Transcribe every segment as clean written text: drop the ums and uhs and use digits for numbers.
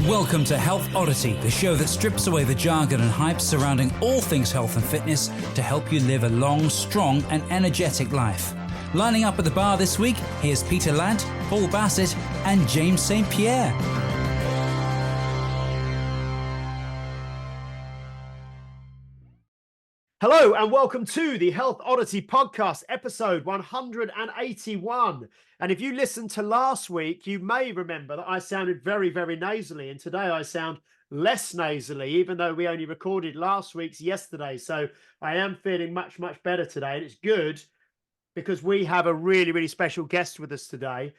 Welcome to Health Oddity, the show that strips away the jargon and hype surrounding all things health and fitness to help you live a long, strong and energetic life. Lining up at the bar this week, here's Peter Lant, Paul Bassett and James St. Pierre. Hello and welcome to the Health Oddity podcast, episode 181. And if you listened to last week, you may remember that I sounded very, very nasally. And today I sound less nasally, even though we only recorded last week's yesterday. So I am feeling much, much better today. And it's good because we have a really, really special guest with us today.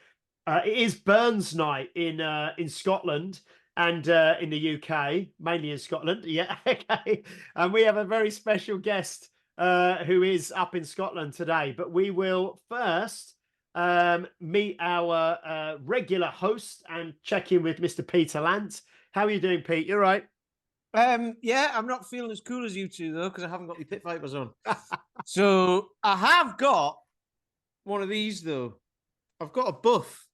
It is Burns night in Scotland. And in the UK, mainly in Scotland. Yeah, okay. And we have a very special guest who is up in Scotland today. But we will first meet our regular host and check in with Mr. Peter Lant. How are you doing, Pete? You all right? Yeah, I'm not feeling as cool as you two, though, because I haven't got my pit vipers on. So I have got one of these, though. I've got a buff.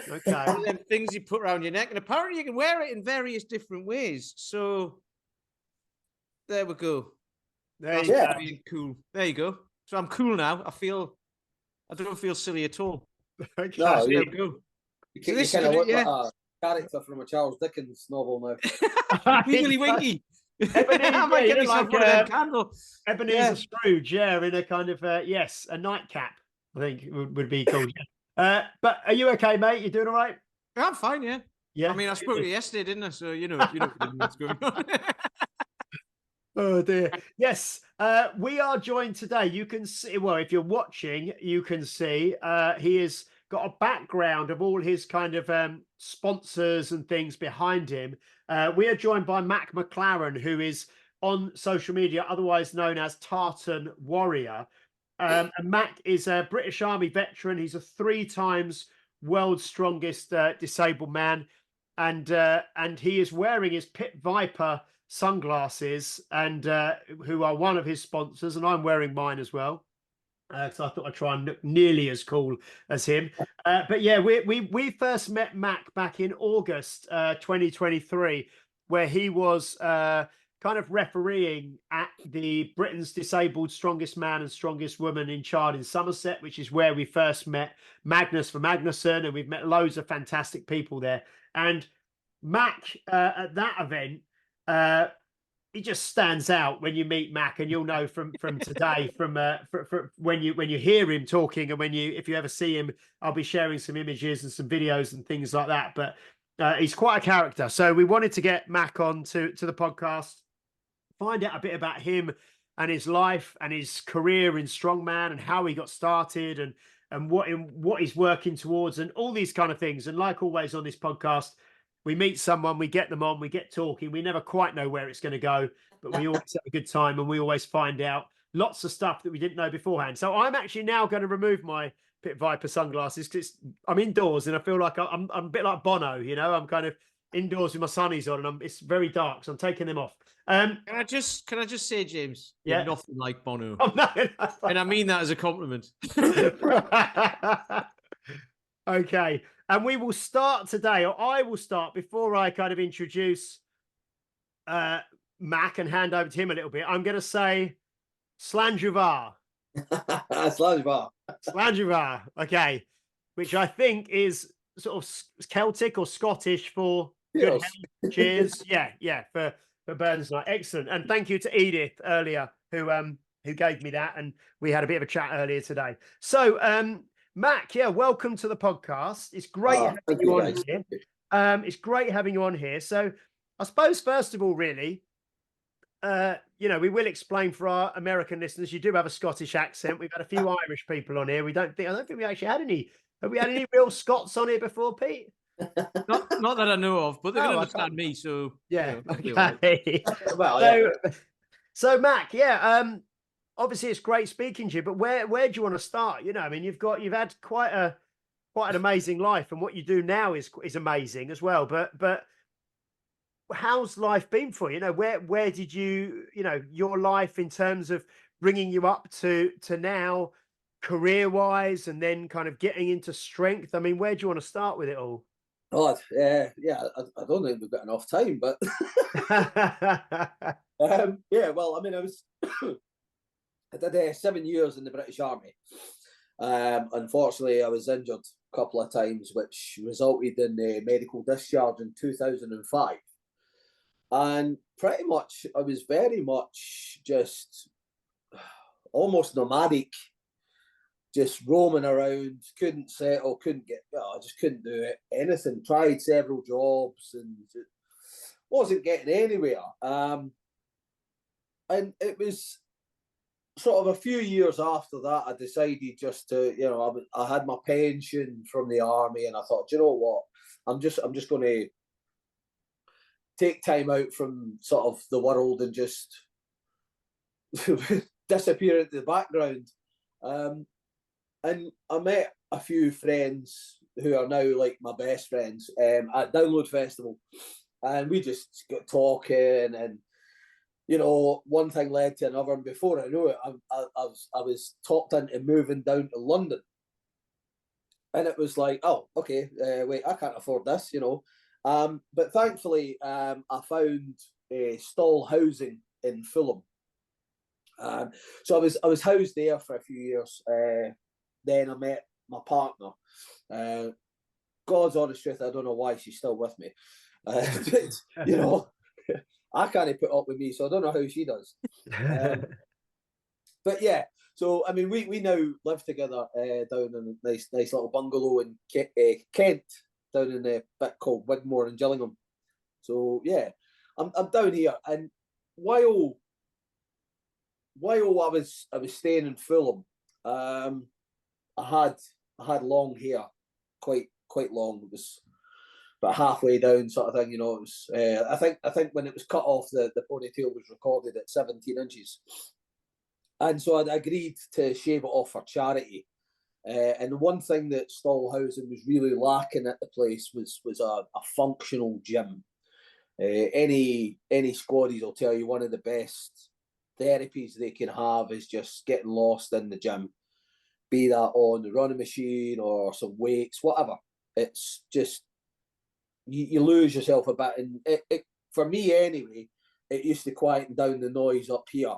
Okay. One of them things you put around your neck, and apparently you can wear it in various different ways. So there we go. There you go. Being cool. There you go. So I'm cool now. I don't feel silly at all. Okay. No, There we go. You So kind this of is look gonna- like a character from a Charles Dickens novel now. Wiggly winky. Ebenezer, I might yeah, get you look myself like, one of them candles. Ebenezer Scrooge, yeah, in a kind of, yes, a nightcap, I think would be called. But are you okay, mate? You doing all right? I'm fine, yeah. Yeah. I mean, I spoke to you yesterday, didn't I? So you know what's going on. Oh dear. Yes, we are joined today. You can see, well, if you're watching, you can see he has got a background of all his kind of sponsors and things behind him. We are joined by Mac McLaren, who is on social media, otherwise known as Tartan Warrior. And Mac is a British Army veteran. He's a 3 times world's strongest disabled man. And he is wearing his Pit Viper sunglasses, and who are one of his sponsors, and I'm wearing mine as well. So I thought I'd try and look nearly as cool as him. But yeah, we first met Mac back in August 2023, where he was kind of refereeing at the Britain's Disabled Strongest Man and Strongest Woman in Child in Somerset, which is where we first met Magnus for Magnusson, and we've met loads of fantastic people there. And Mac at that event, he just stands out when you meet Mac, and you'll know from today, from when you hear him talking, and if you ever see him, I'll be sharing some images and some videos and things like that. But he's quite a character, so we wanted to get Mac on to the podcast, find out a bit about him and his life and his career in strongman and how he got started and what he's working towards and all these kind of things. And like always on this podcast, we meet someone, we get them on, we get talking. We never quite know where it's going to go, but we always have a good time, and we always find out lots of stuff that we didn't know beforehand. So I'm actually now going to remove my Pit Viper sunglasses because I'm indoors and I feel like I'm a bit like Bono, you know. I'm kind of indoors with my sunnies on, and it's very dark, so I'm taking them off. Can I just say, James? Yeah. You're nothing like Bono. Oh, no. And I mean that as a compliment. Okay. And we will start today, or I will start before I kind of introduce Mac and hand over to him a little bit. I'm going to say Slanjuvar. Slanjuvar. Slanjuvar. Okay. Which I think is sort of Celtic or Scottish for good health. Cheers. Yeah, for Burns night. Excellent. And thank you to Edith earlier who gave me that, and we had a bit of a chat earlier today. So Mac, yeah, welcome to the podcast. It's great having you on here. It's great having you on here. So I suppose first of all, really, we will explain for our American listeners, you do have a Scottish accent. We've had a few Irish people on here. I don't think we actually had any. Have we had any real Scots on here before, Pete? Not that I know of, but they can understand me. So yeah. Okay. Well, so Mac, yeah. Obviously, it's great speaking to you, but where do you want to start? You know, I mean, you've had quite an amazing life, and what you do now is amazing as well. But how's life been for you? You know, where did your life in terms of bringing you up to now, career wise, and then kind of getting into strength? I mean, where do you want to start with it all? Oh, yeah. I don't think we've got enough time, but yeah. Well, I mean, I did 7 years in the British Army. Unfortunately, I was injured a couple of times, which resulted in a medical discharge in 2005. And pretty much, I was very much just almost nomadic, just roaming around, couldn't settle, I just couldn't do it. Anything, tried several jobs and wasn't getting anywhere. And it was sort of a few years after that, I decided just to, I had my pension from the army, and I thought, you know what, I'm just going to take time out from sort of the world and just disappear into the background. And I met a few friends who are now like my best friends at Download Festival, and we just got talking, and one thing led to another, and before I knew it, I was talked into moving down to London, and it was like, oh, okay, wait, I can't afford this, but thankfully, I found stall housing in Fulham. So I was housed there for a few years. Then I met my partner. God's honest truth, I don't know why she's still with me. But, I can't put up with me, so I don't know how she does. But yeah, so I mean, we now live together down in a nice little bungalow in Kent, down in a bit called Wigmore in Gillingham. So yeah, I'm down here, and while I was staying in Fulham, I had long hair, quite long. It was about halfway down, sort of thing. It was. I think when it was cut off, the ponytail was recorded at 17 inches, and so I agreed to shave it off for charity. And one thing that stall housing was really lacking at the place was a functional gym. Any squaddies will tell you one of the best therapies they can have is just getting lost in the gym, be that on the running machine or some weights, whatever. It's just you lose yourself a bit, and it for me anyway, it used to quieten down the noise up here.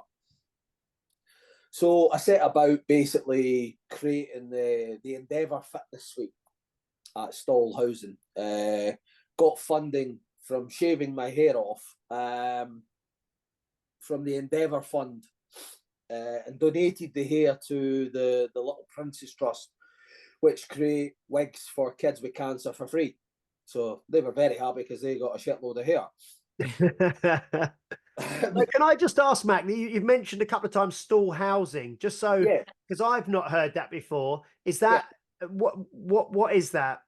So I set about basically creating the Endeavour Fitness Suite at stall housing. Got funding from shaving my hair off from the Endeavour Fund, and donated the hair to the Little Princess Trust, which create wigs for kids with cancer for free. So they were very happy because they got a shitload of hair. Can I just ask, Mac, you've mentioned a couple of times stall housing, just so, because I've not heard that before. Is that what is that?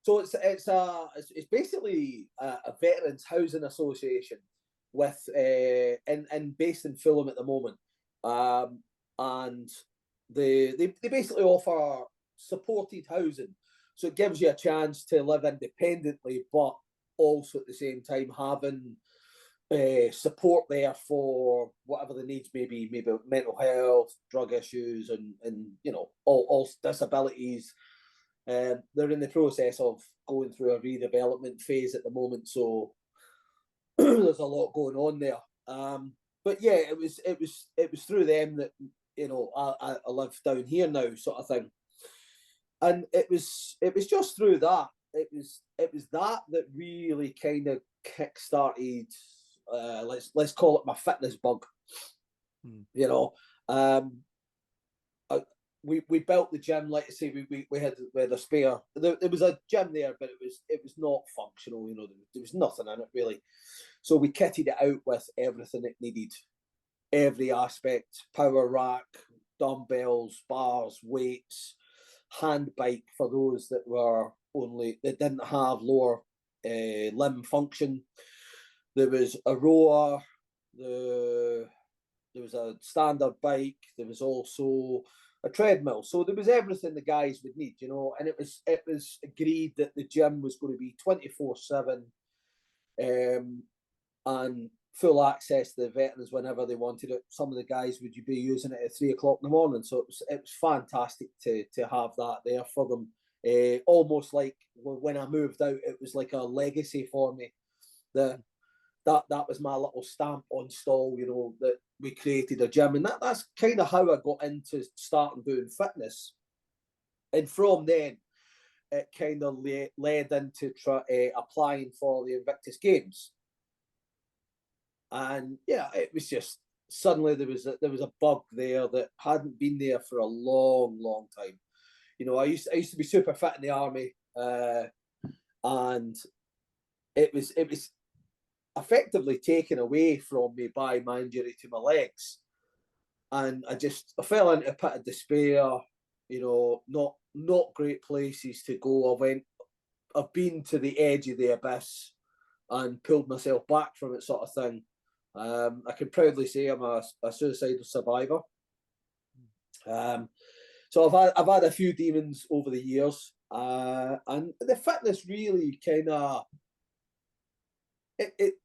So it's basically a veterans housing association with and based in Fulham at the moment, and they basically offer supported housing, so it gives you a chance to live independently, but also at the same time having support there for whatever the needs may be, maybe mental health, drug issues, and all disabilities. They're in the process of going through a redevelopment phase at the moment, so there's a lot going on there. But yeah, it was through them that I live down here now, sort of thing. And it was just through that. It was that really kind of kick-started. Let's call it my fitness bug. We built the gym. Like I say, we had a spare. There was a gym there, but it was not functional. There was nothing in it really. So we kitted it out with everything it needed, every aspect: power rack, dumbbells, bars, weights, hand bike for those that didn't have lower limb function. There was a rower. There was a standard bike. There was also a treadmill. So there was everything the guys would need, and it was agreed that the gym was going to be 24/7, and full access to the veterans whenever they wanted it. Some of the guys would be using it at 3 o'clock in the morning. So it was fantastic to have that there for them almost like when I moved out, it was like a legacy for me. That was my little stamp on Stall, you know, that we created a gym, and that's kind of how I got into starting doing fitness. And from then, it kind of led into applying for the Invictus Games. And yeah, it was just suddenly there was a bug there that hadn't been there for a long, long time. You know, I used to be super fit in the army, and it was effectively taken away from me by my injury to my legs, and I fell into a pit of despair. You know, not great places to go. I've been to the edge of the abyss and pulled myself back from it, sort of thing. I can proudly say I'm a suicidal survivor. So I've had a few demons over the years, and the fitness really kind of it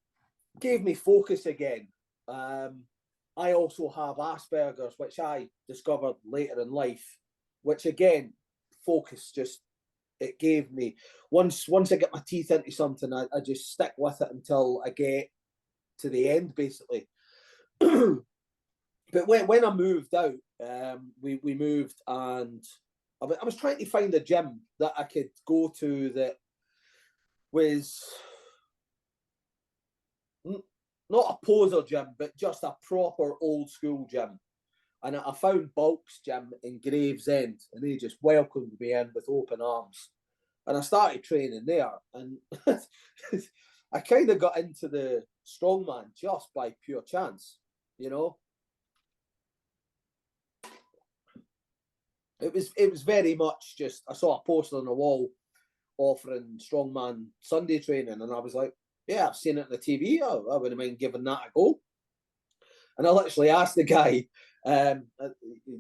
gave me focus again. I also have Asperger's, which I discovered later in life, which again, focus just it gave me. Once I get my teeth into something, I just stick with it until I get to the end, basically. But when I moved out, we moved, and I was trying to find a gym that I could go to that was not a poser gym, but just a proper old school gym. And I found Bulk's gym in Gravesend, and they just welcomed me in with open arms. And I started training there, and I kind of got into the strongman just by pure chance, you know. It was very much just, I saw a poster on the wall offering strongman Sunday training, and I was like, yeah, I've seen it on the TV. I wouldn't mind giving that a go. And I literally asked the guy,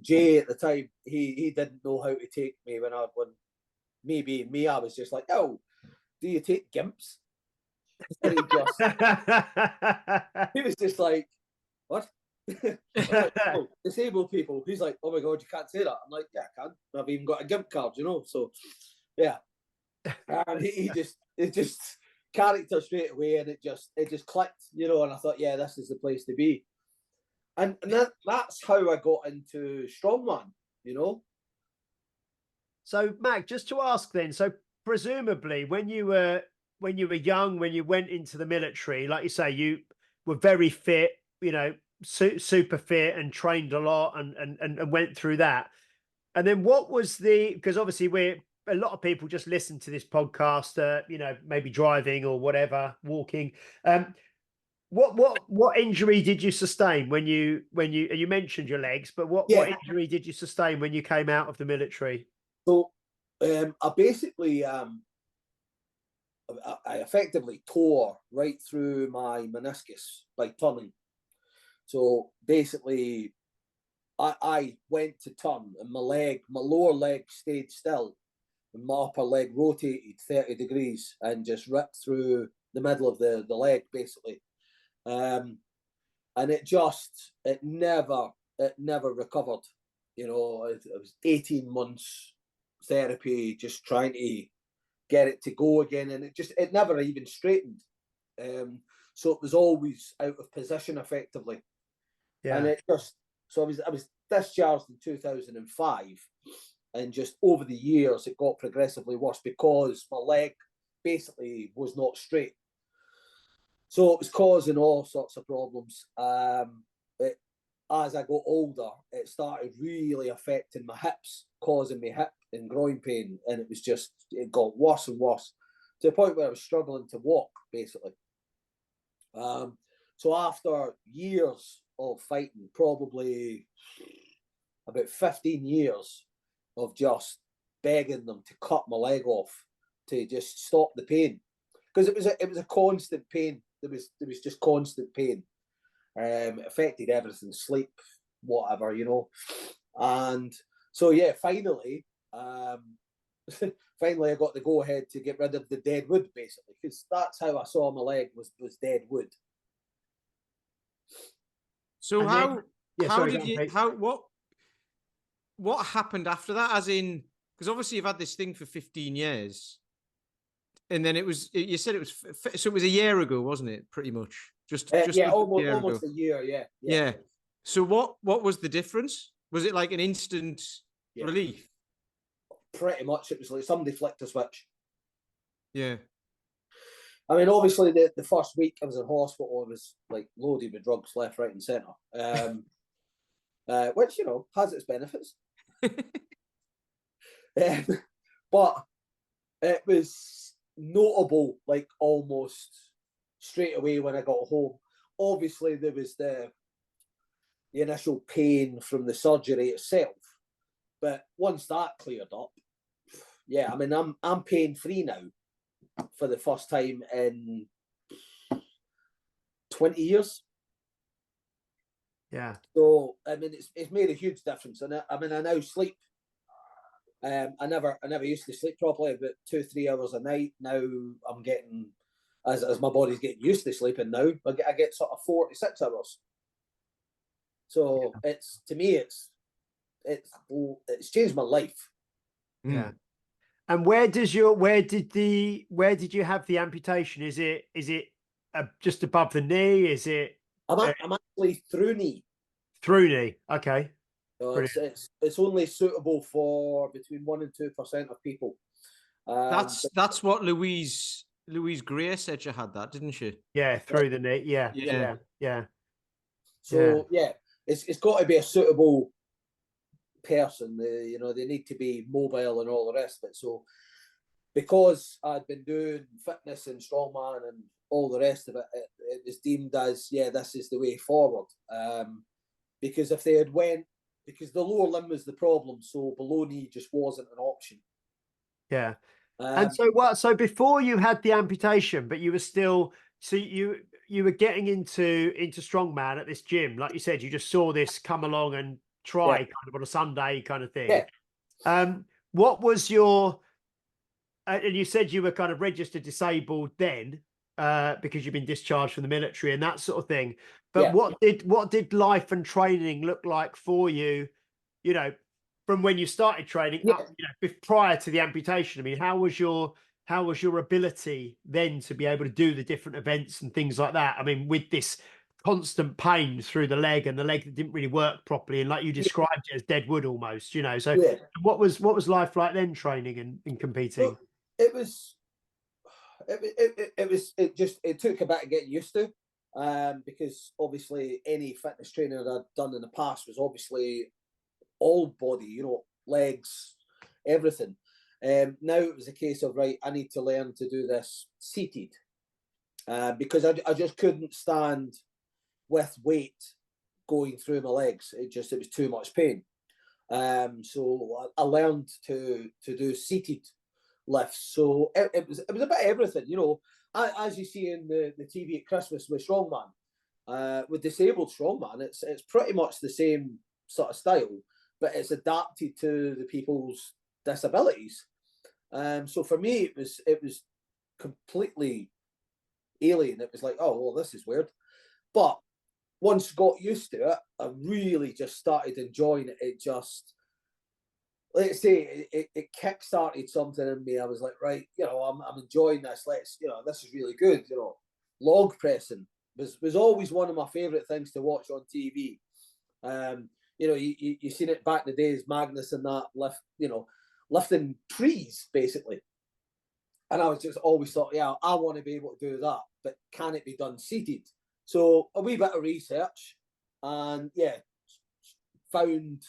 Jay at the time, he didn't know how to take me when maybe me, I was just like, oh, do you take gimps? And he was just like, what? Like, oh, disabled people. He's like, oh my God, you can't say that. I'm like, yeah, I can. I've even got a gimp card, you know. So yeah. And it just character straight away, and it just clicked, you know, and I thought, yeah, this is the place to be. And that's how I got into strongman, you know. So Mac, just to ask then, so presumably when you were young, when you went into the military, like you say, you were very fit, you know, super fit and trained a lot and went through that. And then what was because obviously a lot of people just listen to this podcast, you know, maybe driving or whatever, walking. What injury did you sustain when you mentioned your legs, but what injury did you sustain when you came out of the military? So I basically I effectively tore right through my meniscus by turning. So basically, I went to turn, and my lower leg stayed still, and my upper leg rotated 30 degrees and just ripped through the middle of the leg, basically. And it never recovered. You know, it was 18 months therapy, just trying to get it to go again, and it never even straightened. So it was always out of position, effectively. Yeah. And so I was discharged in 2005, and just over the years it got progressively worse because my leg basically was not straight. So it was causing all sorts of problems. As I got older, it started really affecting my hips, causing me hip and groin pain, and it got worse and worse to the point where I was struggling to walk, basically. So after years of fighting, probably about 15 years of just begging them to cut my leg off to just stop the pain, because it was a constant pain. There was just constant pain. It affected everything, sleep, whatever, you know. And so yeah, finally I got the go ahead to get rid of the dead wood, basically, because that's how I saw my leg was dead wood. So what happened after that? As in, because obviously you've had this thing for 15 years, and then you said it was so it was a year ago, wasn't it? Pretty much, just yeah, over a year almost ago. a year. Yeah, Yeah. So what was the difference? Was it like an instant relief? Pretty much, it was like somebody flicked a switch. Yeah. I mean, obviously, the first week I was in hospital, I was like loaded with drugs left, right, and centre, which has its benefits. But it was notable, like almost straight away when I got home. Obviously, there was the initial pain from the surgery itself, but once that cleared up, yeah, I mean, I'm pain free now for the first time in 20 years. Yeah. So I mean, it's made a huge difference, and I mean, I now sleep. I never used to sleep properly, about 2-3 hours a night. Now I'm getting, as my body's getting used to sleeping now, I get sort of 4 to 6 hours. So it's, to me, it's changed my life. Yeah. And where did you have the amputation? Is it just above the knee? Is it? I'm actually through knee. Through knee. Okay. So it's only suitable for between 1% and 2% of people. That's what Louise Gray said she had that, didn't she? Yeah, through the knee. Yeah. So it's got to be a suitable person. They need to be mobile and all the rest of it. So because I'd been doing fitness and strongman and all the rest of it, it was deemed as, this is the way forward. Because if they had because the lower limb was the problem, so below knee just wasn't an option. Yeah. And so before you had the amputation, but you were still, so you were getting into strongman at this gym, like you said, you just saw this come along and try kind of on a Sunday kind of thing. Yeah. What was your, and you said you were kind of registered disabled then, because you've been discharged from the military and that sort of thing. But what did life and training look like for you, from when you started training up, prior to the amputation? I mean, how was your ability then to be able to do the different events and things like that? I mean, with this constant pain through the leg and the leg that didn't really work properly, and like you described it as dead wood almost, So what was life like then, training and competing? Well, it took a bit of getting used to, because obviously any fitness training that I'd done in the past was obviously all body, legs, everything. Now it was a case of, right, I need to learn to do this seated, because I just couldn't stand with weight going through my legs. It was too much pain. So I learned to do seated lifts. So it was a bit of everything, as you see in the TV at Christmas with strongman, with disabled strongman, it's pretty much the same sort of style, but it's adapted to the people's disabilities. So for me, it was completely alien. It was like, oh, well, this is weird. But once I got used to it, I really just started enjoying it. It just, let's say, it kick-started something in me. I was like, right, I'm enjoying this. This is really good. Log pressing was always one of my favourite things to watch on TV. You seen it back in the days, Magnus and that lifting trees, basically. And I was just always thought, I want to be able to do that, but can it be done seated? So a wee bit of research, and found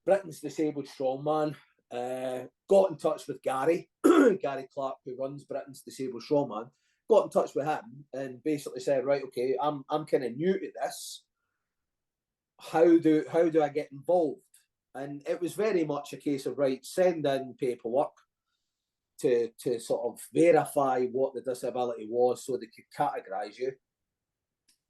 Britain's Disabled Strongman. Got in touch with Gary Clark, who runs Britain's Disabled Strongman. Got in touch with him and basically said, right, okay, I'm kind of new to this. How do I get involved? And it was very much a case of, right, send in paperwork to sort of verify what the disability was so they could categorise you.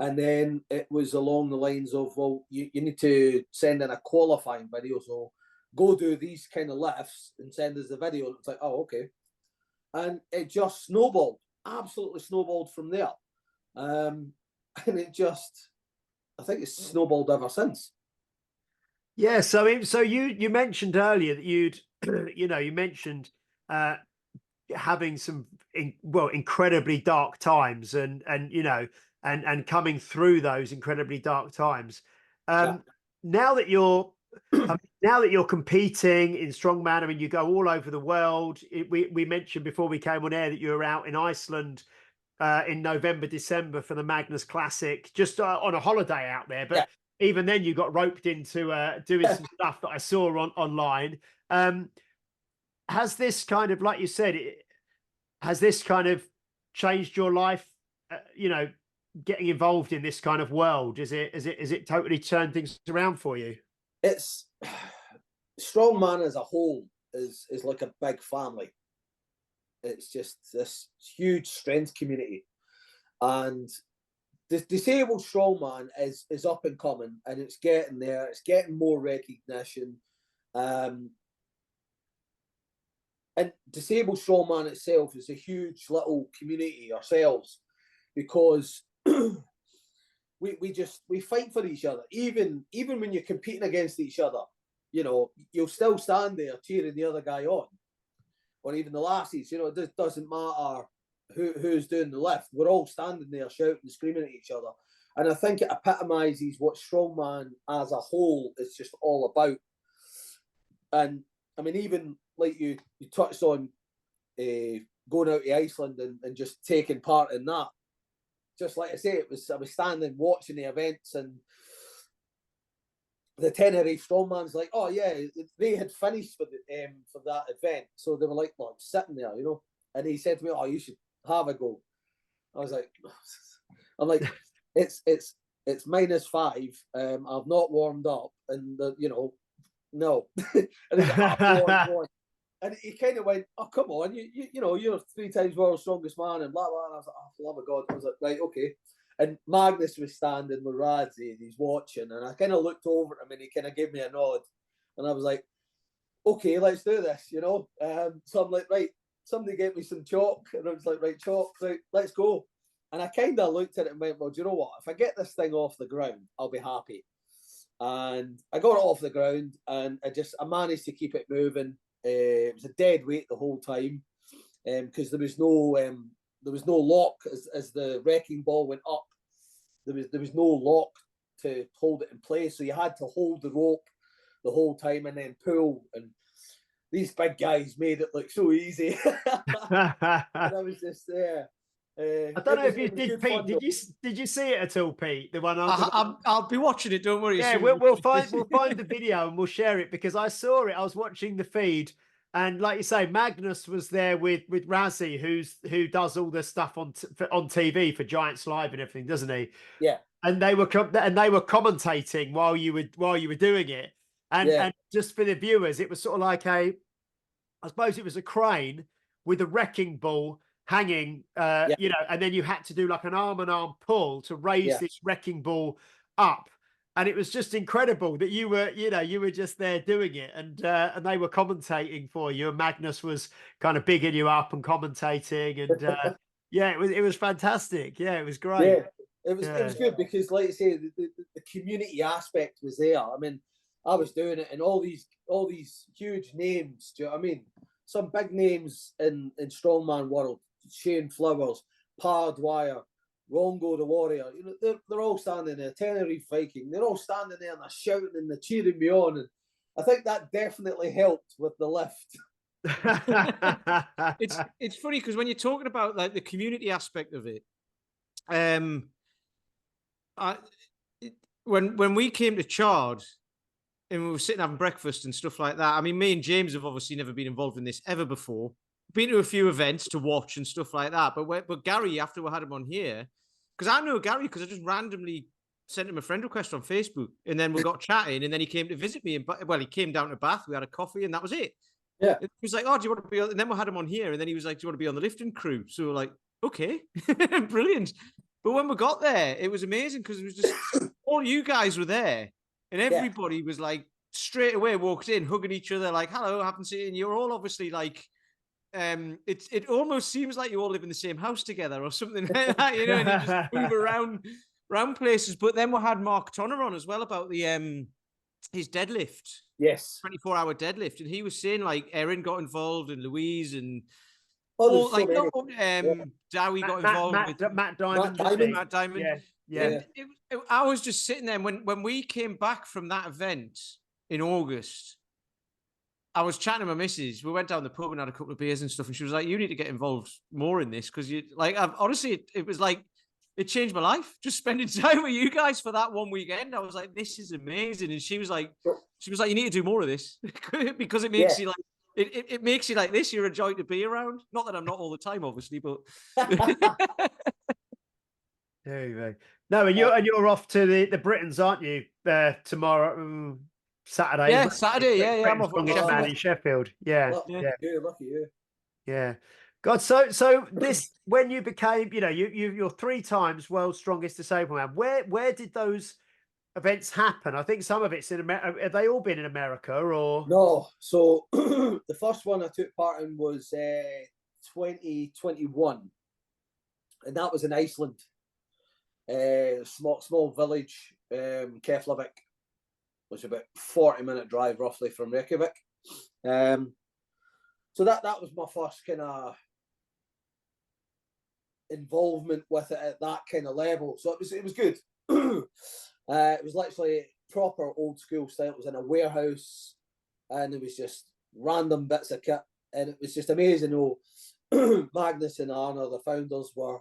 And then it was along the lines of, well, you need to send in a qualifying video. So go do these kind of lifts and send us the video. And it's like, oh, okay. And it just snowballed, absolutely snowballed from there. And it just, I think it's snowballed ever since. Yeah. So you mentioned earlier that you'd, you mentioned having some incredibly dark times, and coming through those incredibly dark times. Yeah. Now that you're now that you're competing in strongman, I mean, you go all over the world. We mentioned before we came on air that you were out in Iceland in November, December for the Magnus Classic, just on a holiday out there. But even then, you got roped into doing some stuff that I saw online. Has this kind of, like you said, has this kind of changed your life? Getting involved in this kind of world, is it totally turned things around for you? It's strongman as a whole is like a big family. It's just this huge strength community, and the disabled strongman is up and coming, and it's getting there. It's getting more recognition, and disabled strongman itself is a huge little community ourselves, because we fight for each other. Even when you're competing against each other, you'll still stand there cheering the other guy on. Or even the lassies, it doesn't matter who's doing the lift. We're all standing there shouting and screaming at each other. And I think it epitomises what strongman as a whole is just all about. And I mean, even like you touched on going out to Iceland and just taking part in that. Just like I say, I was standing watching the events, and the Tenerife strongman's like, oh yeah, they had finished for that event, so they were like, well, I'm sitting there, and he said to me, oh, you should have a go. I was like, I'm like, it's -5. I've not warmed up, and no. And he's like, oh, go on. And he kind of went, oh, come on, you're 3 times world's strongest man, and blah, blah. And I was like, oh, for love of God. I was like, right, okay. And Magnus was standing with Radzi, and he's watching, and I kind of looked over at him, and he kind of gave me a nod. And I was like, okay, let's do this, So I'm like, right, somebody get me some chalk. And I was like, right, chalk, right, let's go. And I kind of looked at it and went, well, do you know what? If I get this thing off the ground, I'll be happy. And I got it off the ground, and I managed to keep it moving. It was a dead weight the whole time, because there was no lock as the wrecking ball went up. There was no lock to hold it in place, so you had to hold the rope the whole time and then pull. And these big guys made it look so easy. And I was just there. I don't know if you did, Pete. Did you see it at all, Pete? The one I'll be watching it. Don't worry. Yeah, we'll find the video and we'll share it, because I saw it. I was watching the feed, and like you say, Magnus was there with Razzie, who does all the stuff on TV for Giants Live and everything, doesn't he? Yeah. And they were commentating while you were doing it, and just for the viewers, it was sort of like I suppose it was a crane with a wrecking ball hanging, and then you had to do like an arm-in-arm pull to raise this wrecking ball up. And it was just incredible that you were just there doing it, and they were commentating for you, and Magnus was kind of bigging you up and commentating, and it was fantastic. Yeah, it was great. Yeah, it was good, because, like I say, the community aspect was there. I mean, I was doing it, and all these huge names. Do you know what I mean? Some big names in strongman world: Shane Flowers, Pa Dwyer, Rongo the Warrior. They're all standing there. Tenerife Viking. They're all standing there and they're shouting and they're cheering me on. And I think that definitely helped with the lift. It's funny, because when you're talking about like the community aspect of it, when we came to Chard and we were sitting having breakfast and stuff like that, I mean, me and James have obviously never been involved in this ever before. Been to a few events to watch and stuff like that, but Gary, after we had him on here, because I know Gary because I just randomly sent him a friend request on Facebook, and then we got chatting, and then he came to visit me, and he came down to Bath, we had a coffee, and that was it. Yeah, he was like, oh, do you want to be on? And then we had him on here, and then he was like, do you want to be on the lifting crew? So we were like, okay, brilliant. But when we got there, it was amazing, because it was just all you guys were there, and everybody was like straight away walked in, hugging each other, like, hello, I haven't seen you. You're all obviously like, it almost seems like you all live in the same house together or something like that, and you just move around places. But then we had Mark Tonner on as well about the his deadlift. Yes. 24-hour deadlift, and he was saying like Erin got involved and Louise and Oh, all, there's like so many. Dowie got involved with Matt Diamond. Matt Diamond. Matt Diamond. Yeah. And I was just sitting there, and when we came back from that event in August, I was chatting to my missus. We went down the pub and had a couple of beers and stuff, and she was like, "You need to get involved more in this because you like." Honestly, it was like it changed my life just spending time with you guys for that one weekend. I was like, "This is amazing," and she was like, "You need to do more of this because it makes you like." It makes you like this. You're a joy to be around. Not that I'm not all the time, obviously, but there you go. No, and you're off to the Britons, aren't you? Tomorrow, Saturday. Yeah, Saturday. Yeah, I'm off to Strongest man in Sheffield. Yeah, Lucky you. Yeah. God, so this when you became, you're 3 times world's strongest disabled man. Where did those events happen? I think some of it's in America. Have they all been in America or No? So the first one I took part in was 2021, and that was in Iceland. Small village, Keflavik, which is about 40-minute drive roughly from Reykjavik. So that was my first kind of involvement with it at that kind of level. So it was good. It was literally proper old school style. It was in a warehouse, and it was just random bits of kit, and it was just amazing. Magnus and Arna, the founders, were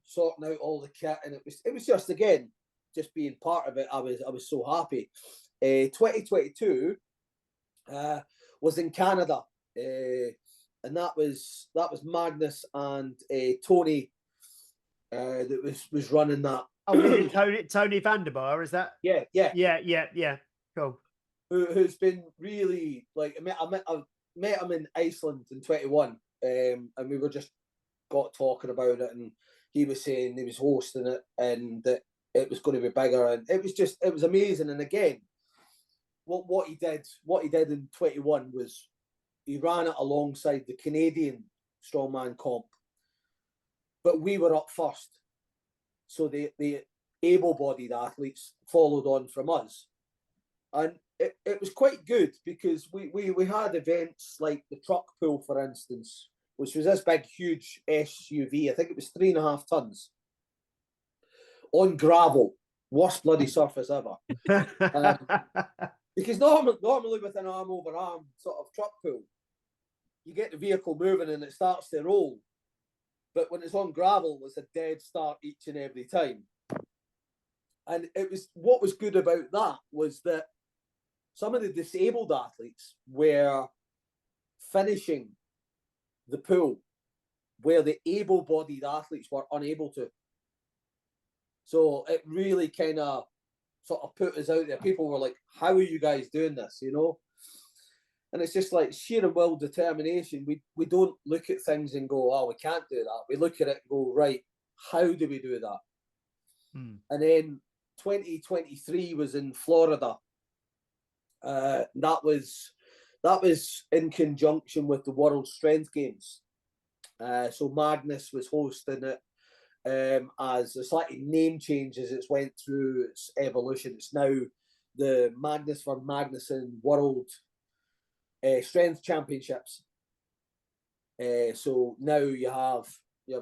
sorting out all the kit, and it was just, again, just being part of it. I was so happy. 2022 was in Canada, and that was Magnus and Tony that was running that. Oh, is it Tony Vanderbar? Is that? Yeah. Cool. Who's been really like I met him in Iceland in 21, and we were just got talking about it, and he was saying he was hosting it and that it was going to be bigger, and it was amazing. And again, what he did in 21 was he ran it alongside the Canadian strongman comp, but we were up first. So the able-bodied athletes followed on from us. And it was quite good because we had events like the truck pull, for instance, which was this big, huge SUV. I think it was 3.5 tons on gravel. Worst bloody surface ever. Because normally with an arm-over-arm sort of truck pull, you get the vehicle moving and it starts to roll. But when it's on gravel, it's a dead start each and every time. And what was good about that was that some of the disabled athletes were finishing the pull where the able-bodied athletes were unable to. So it really kind of sort of put us out there. People were like, how are you guys doing this, And it's just like sheer will determination. We don't look at things and go, oh, we can't do that. We look at it and go, right, how do we do that? And then 2023 was in Florida. That was in conjunction with the World Strength Games. So Magnus was hosting it as a slightly name change as it's went through its evolution. It's now the Magnus for Magnuson World Strength Championships. So now you have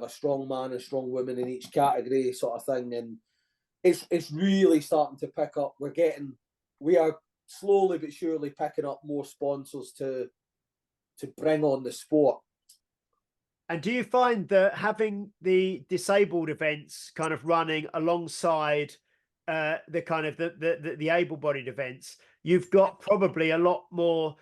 a strong man and strong woman in each category, sort of thing, and it's really starting to pick up. We are slowly but surely picking up more sponsors to bring on the sport. And do you find that having the disabled events kind of running alongside the kind of the able-bodied events, you've got probably a lot more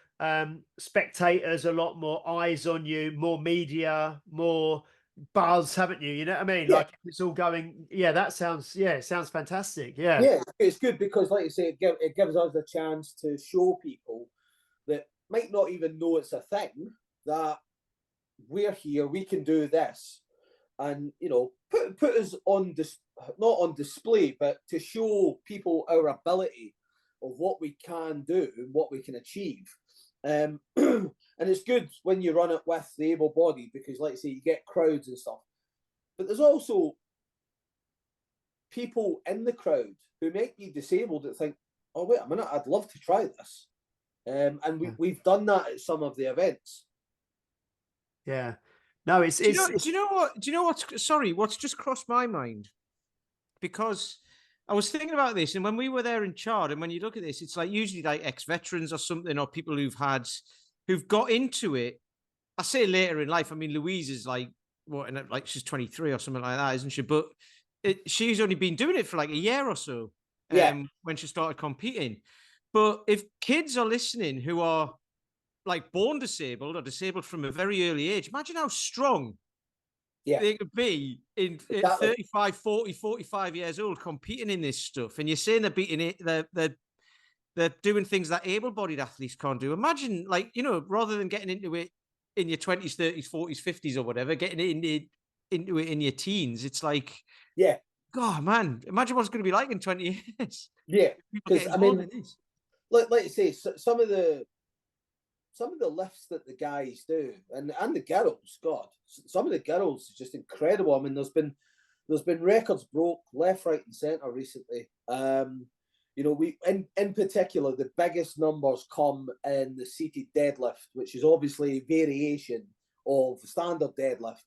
spectators, a lot more eyes on you, more media, more buzz, haven't you? You know what I mean? Yeah. Like it's all going. Yeah, it sounds fantastic. Yeah. Yeah, it's good because, like you say, it gives us a chance to show people that might not even know it's a thing that we're here, we can do this, and put us on not on display, but to show people our ability of what we can do and what we can achieve. And it's good when you run it with the able-bodied because, like I say, you get crowds and stuff. But there's also people in the crowd who might be disabled that think, oh wait a minute, I'd love to try this. And we've done that at some of the events. Yeah. No, it's do you know what? Do you know what's sorry? What's just crossed my mind? Because I was thinking about this, and when we were there in Chard, and when you look at this, it's like usually like ex-veterans or something, or people who've got into it. I say later in life. I mean, Louise is like like she's 23 or something like that, isn't she? But she's only been doing it for like a year or so. When she started competing. But if kids are listening who are like born disabled or disabled from a very early age, imagine how strong they could be in 35, 40, 45 years old competing in this stuff. And you're saying they're beating it, they're doing things that able-bodied athletes can't do. Imagine, like, you know, rather than getting into it in your 20s, 30s, 40s, 50s or whatever, getting into it in your teens, it's like, God, man, imagine what it's going to be like in 20 years. Yeah, because I mean, like you say, some of the lifts that the guys do, and the girls, God, some of the girls is just incredible. I mean, there's been records broke left, right, and centre recently. You know, we in particular, the biggest numbers come in the seated deadlift, which is obviously a variation of standard deadlift.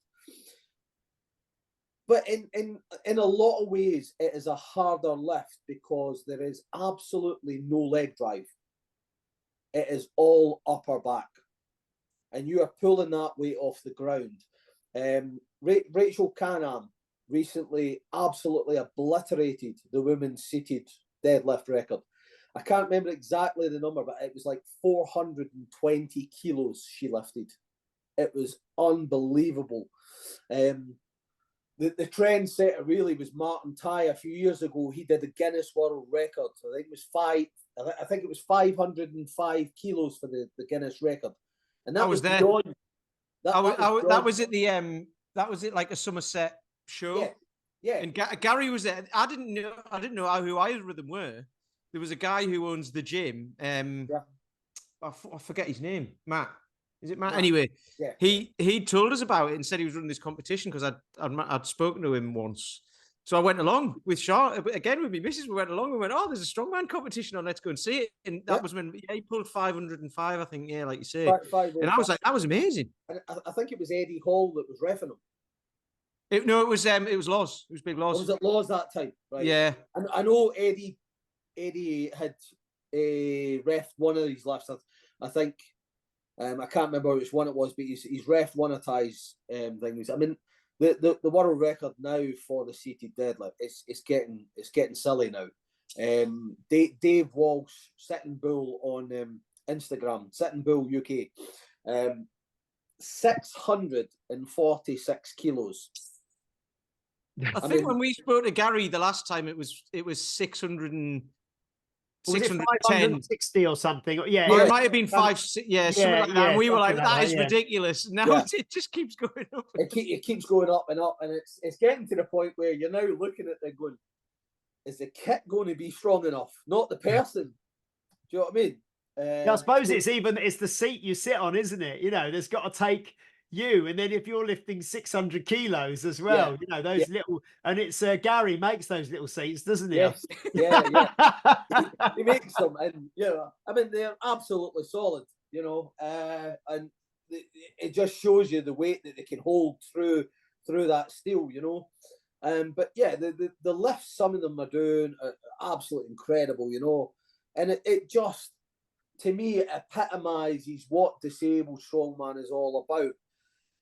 But in a lot of ways, it is a harder lift because there is absolutely no leg drive. It is all upper back. And you are pulling that weight off the ground. Rachel Canham recently absolutely obliterated the women's seated deadlift record. I can't remember exactly the number, but it was like 420 kilos she lifted. It was unbelievable. The trendsetter really was Martin Ty a few years ago. He did the Guinness World Record. I think it was 505 kilos for the Guinness record, and that was there. Beyond, that was at the that was it like a Somerset show. Yeah. And Gary was there. I didn't know who either of them were. There was a guy who owns the gym. I forget his name. Matt. Is it Matt? Anyway, he told us about it and said he was running this competition because I'd spoken to him once. So I went along with Charlotte again with me missus. We went along. We went, oh, there's a strongman competition on. Let's go and see it. And that was when he pulled 505, I think. Yeah, like you say. And I was like, that was amazing. I think it was Eddie Hall that was reffing him. No, it was Loz. It was Big Loz. Was it Loz that time? Right. Yeah. And I know Eddie had reffed one of these lifts. I think. I can't remember which one it was, but he's reffed one of Ty's things. I mean, the world record now for the seated deadlift, it's getting silly now. Dave Walsh, Sitting Bull on Instagram, Sitting Bull UK, 646 kilos. I think when we spoke to Gary the last time, it was 600 660 or something. Yeah, or it might have been 5. Something like that. And we were like, that is ridiculous. Now it just keeps going up. It keeps going up and up, and it's getting to the point where you're now looking at it going, is the kit going to be strong enough? Not the person. Do you know what I mean? I suppose it's the seat you sit on, isn't it? You know, there's got to take you, and then if you're lifting 600 kilos as well, you know, those little, and it's Gary makes those little seats, doesn't he? Yes, he makes them, and I mean, they're absolutely solid, and it just shows you the weight that they can hold through that steel, but the lifts some of them are doing are absolutely incredible, and it just, to me, it epitomizes what disabled strongman is all about.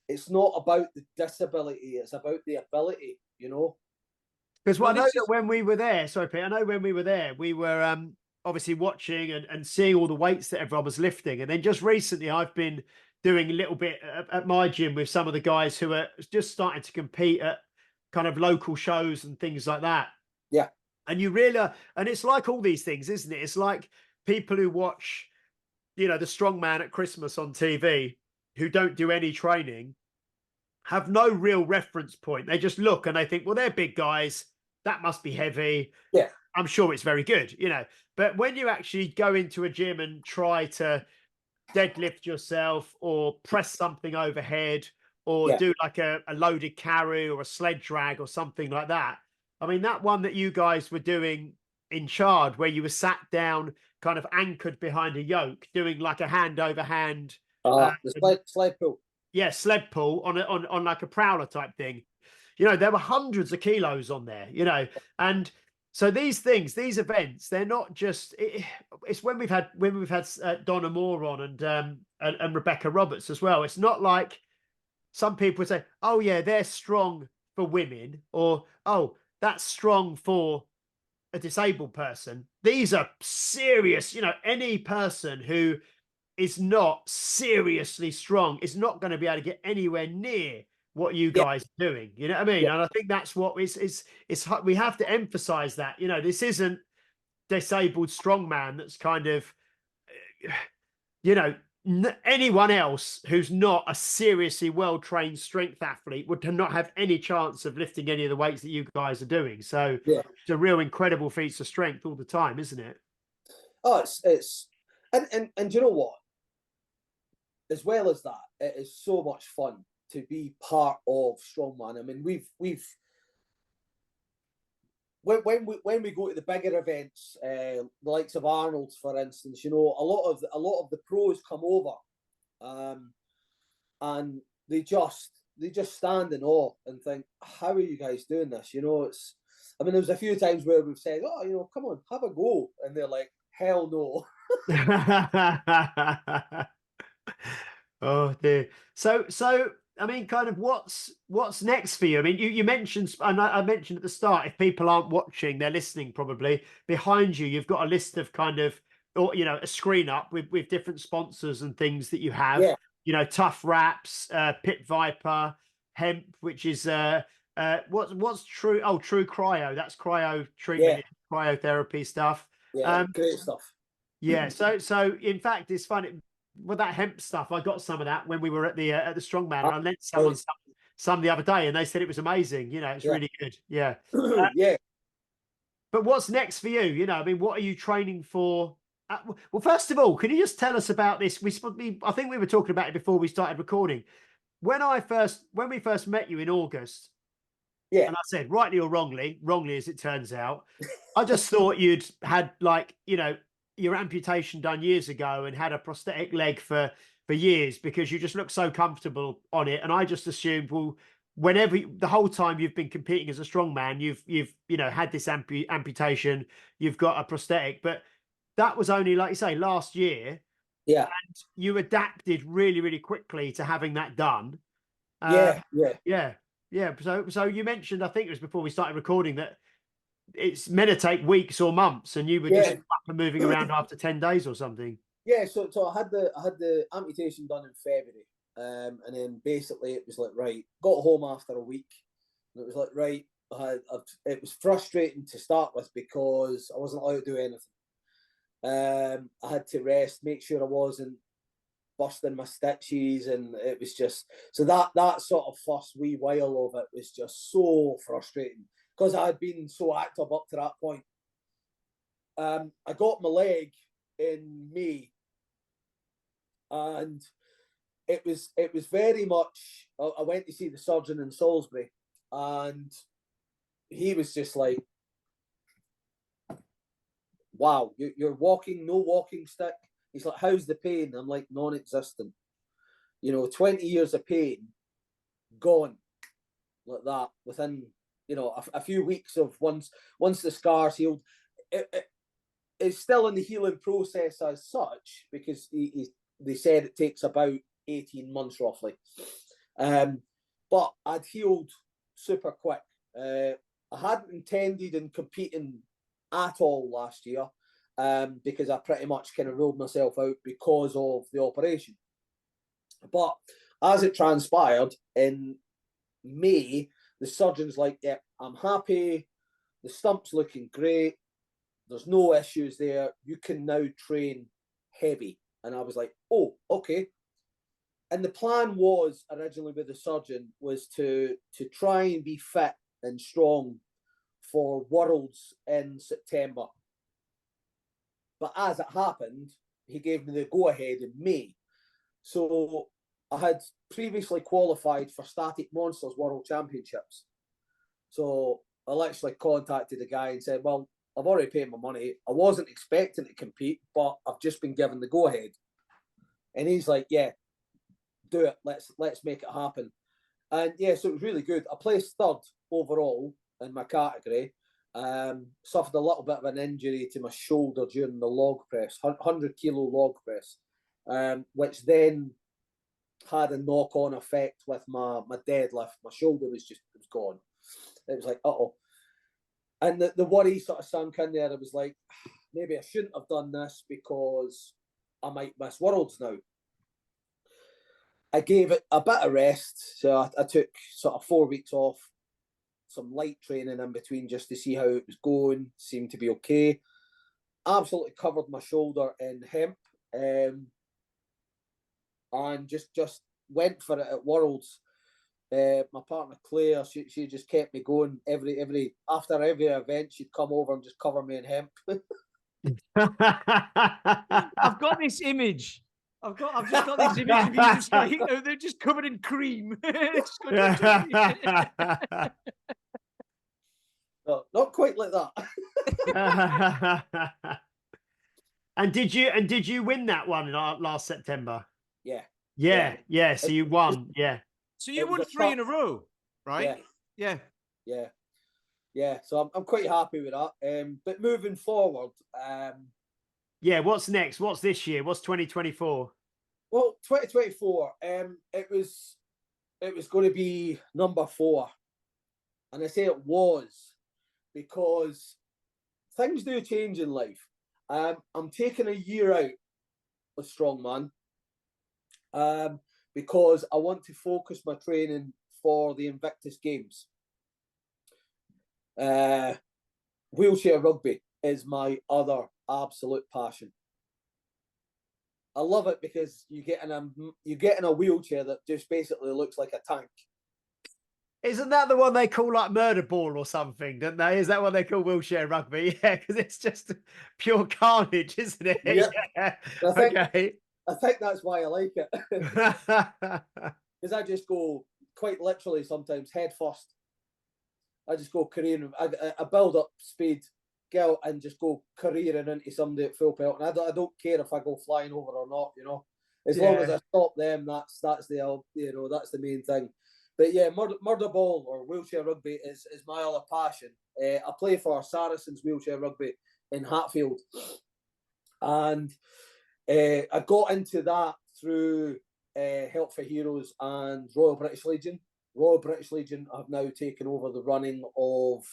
It's not about the disability; it's about the ability, Because I know that when we were there, sorry, Pete, I know when we were there, we were obviously watching and seeing all the weights that everyone was lifting, and then just recently, I've been doing a little bit at my gym with some of the guys who are just starting to compete at kind of local shows and things like that. Yeah, and you really, and it's like all these things, isn't it? It's like people who watch, the strongman at Christmas on TV, who don't do any training, have no real reference point. They just look and they think, well, they're big guys. That must be heavy. Yeah. I'm sure it's very good, But when you actually go into a gym and try to deadlift yourself or press something overhead or do like a loaded carry or a sled drag or something like that. I mean, that one that you guys were doing in Chard where you were sat down, kind of anchored behind a yoke, doing like a hand over hand. The sled pull. Yeah, sled pull on like a prowler type thing. You know, there were hundreds of kilos on there, you know, and so these events, they're not just. It's when we've had Donna Moore on and Rebecca Roberts as well. It's not like some people would say, "Oh yeah, they're strong for women," or "Oh, that's strong for a disabled person." These are serious. You know, any person who is not seriously strong is not going to be able to get anywhere near what you guys are doing. You know what I mean? Yeah. And I think that's what it's we have to emphasize that, you know, this isn't disabled strongman that's kind of, you know, anyone else who's not a seriously well-trained strength athlete would not have any chance of lifting any of the weights that you guys are doing. So it's a real incredible feat of strength all the time, isn't it? Oh, it's and you know what? As well as that, it is so much fun to be part of strongman. I mean, we've when we go to the bigger events, the likes of Arnold's, for instance, you know, a lot of the pros come over, and they just stand in awe and think, how are you guys doing this? You know, it's. I mean, there was a few times where we've said, oh, you know, come on, have a go, and they're like, hell no. Oh dear. So I mean, kind of what's next for you? I mean, you mentioned, and I mentioned at the start, if people aren't watching, they're listening probably. Behind you, you've got a list of kind of, or you know, a screen up with different sponsors and things that you have. Yeah. You know, Tough Wraps, Pit Viper, Hemp, which is what's True? Oh, True Cryo. That's cryo treatment, cryotherapy stuff. Yeah, great stuff. Yeah. So in fact, it's funny. With that hemp stuff, I got some of that when we were at the Strongman, and I lent someone some the other day, and they said it was amazing. You know, it's really good. Yeah, yeah. But what's next for you? You know, I mean, what are you training for? Well, first of all, can you just tell us about this? I think we were talking about it before we started recording. When we first met you in August, and I said, rightly or wrongly as it turns out, I just thought you'd had, like, you know, your amputation done years ago and had a prosthetic leg for years because you just look so comfortable on it. And I just assumed, well, the whole time you've been competing as a strongman, you've you know, had this amputation, you've got a prosthetic, but that was only, like you say, last year. Yeah. And you adapted really, really quickly to having that done. Yeah. So you mentioned, I think it was before we started recording, that it's meant to take weeks or months, and you were just up and moving around after 10 days or something. Yeah, so I had the amputation done in February, and then basically it was like, right, got home after a week, and it was like, right, it was frustrating to start with because I wasn't allowed to do anything. I had to rest, make sure I wasn't busting my stitches, and it was just, so that sort of first wee while of it was just so frustrating because I had been so active up to that point. I got my leg in May, and it was very much, I went to see the surgeon in Salisbury, and he was just like, wow, you're walking, no walking stick. He's like, how's the pain? I'm like, non-existent. You know, 20 years of pain gone like that within, you know, a few weeks of once the scars healed. It's still in the healing process as such, because they said it takes about 18 months roughly. But I'd healed super quick. I hadn't intended in competing at all last year, because I pretty much kind of ruled myself out because of the operation. But as it transpired, in May, the surgeon's like, yeah, I'm happy, the stump's looking great, there's no issues there, you can now train heavy. And I was like, oh, okay. And the plan was originally with the surgeon was to try and be fit and strong for Worlds in September. But as it happened, he gave me the go-ahead in May. So I had previously qualified for Static Monsters World Championships. So I literally contacted the guy and said, well, I've already paid my money. I wasn't expecting to compete, but I've just been given the go ahead. And he's like, yeah, do it. Let's make it happen. And yeah, so it was really good. I placed third overall in my category. Suffered a little bit of an injury to my shoulder during the log press, 100-kilo log press, which then had a knock-on effect with my deadlift. My shoulder was gone. It was like, uh-oh. And the worry sort of sunk in there. I was like, maybe I shouldn't have done this because I might miss Worlds now. I gave it a bit of rest. So I took sort of 4 weeks off, some light training in between just to see how it was going. Seemed to be okay. Absolutely covered my shoulder in hemp. And just went for it at Worlds. My partner Claire, she just kept me going after every event. She'd come over and just cover me in hemp. I've got this image. I've just got this image of you just like, they're just covered in cream. No, not quite like that. And did you win that one last September? Yeah. So you won. So you won 3 in a row, right? Yeah. So I'm quite happy with that. But moving forward, what's next? What's this year? What's 2024? Well, 2024, it was going to be number 4, and I say it was because things do change in life. I'm taking a year out of strongman, because I want to focus my training for the Invictus Games. Wheelchair rugby is my other absolute passion. I love it because you get in a wheelchair that just basically looks like a tank. Isn't that the one they call like Murderball or something, don't they? Is that what they call wheelchair rugby? Yeah, because it's just pure carnage, isn't it? Yep. Yeah. I think that's why I like it. Because I just go quite literally sometimes head first. I just go careering. I build up speed, get out and just go careering into somebody at full pelt. And I don't care if I go flying over or not, As long as I stop them, that's the main thing. But yeah, Murderball or wheelchair rugby is my other passion. I play for Saracens wheelchair rugby in Hatfield. And I got into that through Help for Heroes and Royal British Legion. Royal British Legion have now taken over the running of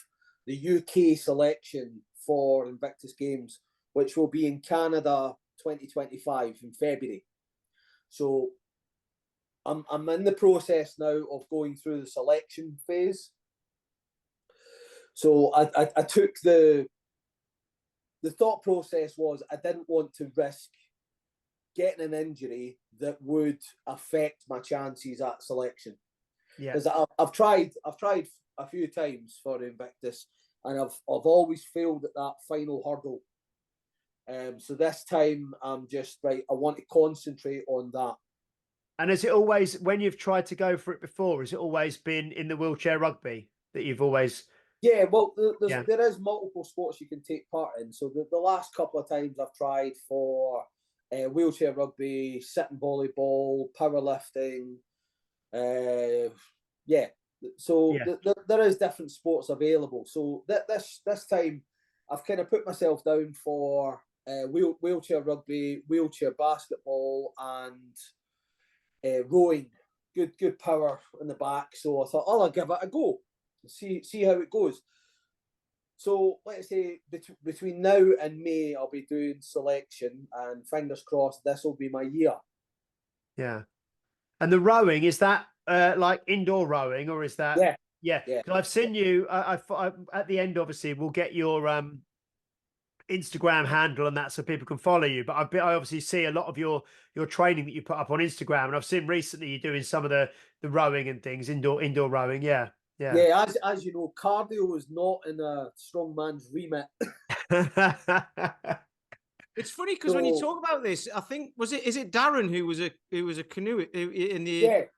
the UK selection for Invictus Games, which will be in Canada 2025 in February. So I'm in the process now of going through the selection phase. So I took the thought process was I didn't want to risk getting an injury that would affect my chances at selection. Yeah, because I've tried a few times for Invictus, and I've always failed at that final hurdle. So this time I'm just right. I want to concentrate on that. And has it always, when you've tried to go for it before, has it always been in the wheelchair rugby that you've always? Yeah, well, there is multiple sports you can take part in. So the last couple of times I've tried for wheelchair rugby, sitting volleyball, powerlifting. So there is different sports available. So this time I've kind of put myself down for wheelchair rugby, wheelchair basketball, and rowing. Good power in the back. So I thought, I'll give it a go. See how it goes. So let's say between now and May, I'll be doing selection, and fingers crossed, this will be my year. Yeah. And the rowing, is that like indoor rowing, or is that? Yeah. Because I've seen you. I at the end, obviously, we'll get your Instagram handle and that so people can follow you. But I obviously see a lot of your training that you put up on Instagram, and I've seen recently you're doing some of the rowing and things, indoor rowing. Yeah. As you know, cardio is not in a strong man's remit. It's funny because when you talk about this, I think is it Darren who was a canoe in the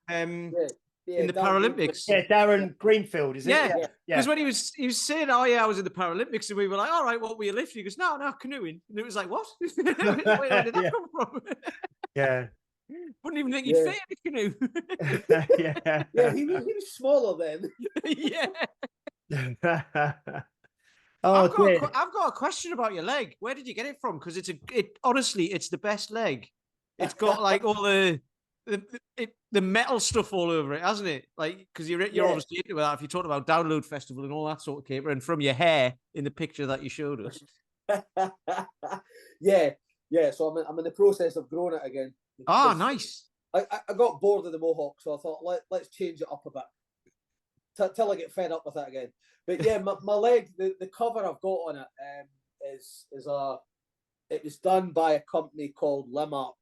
in the Paralympics. Yeah, Darren Greenfield, is it? Yeah. Yeah. Because when he was saying, "Oh yeah, I was in the Paralympics," and we were like, "All right, what were you lifting?" He goes, "No, canoeing." And it was like, "What? Where did that come from?" Yeah. Wouldn't even think he'd fit in a canoe. Yeah, he was smaller then. Yeah. Oh, I've got a question about your leg. Where did you get it from? Because honestly, it's the best leg. It's got like all the metal stuff all over it, hasn't it? Like, because you're obviously into that. If you talked about Download Festival and all that sort of caper, and from your hair in the picture that you showed us. Yeah. So I'm in the process of growing it again. Ah, nice. I got bored of the mohawk, so I thought let's change it up a bit till I get fed up with it again. But yeah, my leg, the cover I've got on it it was done by a company called Limart,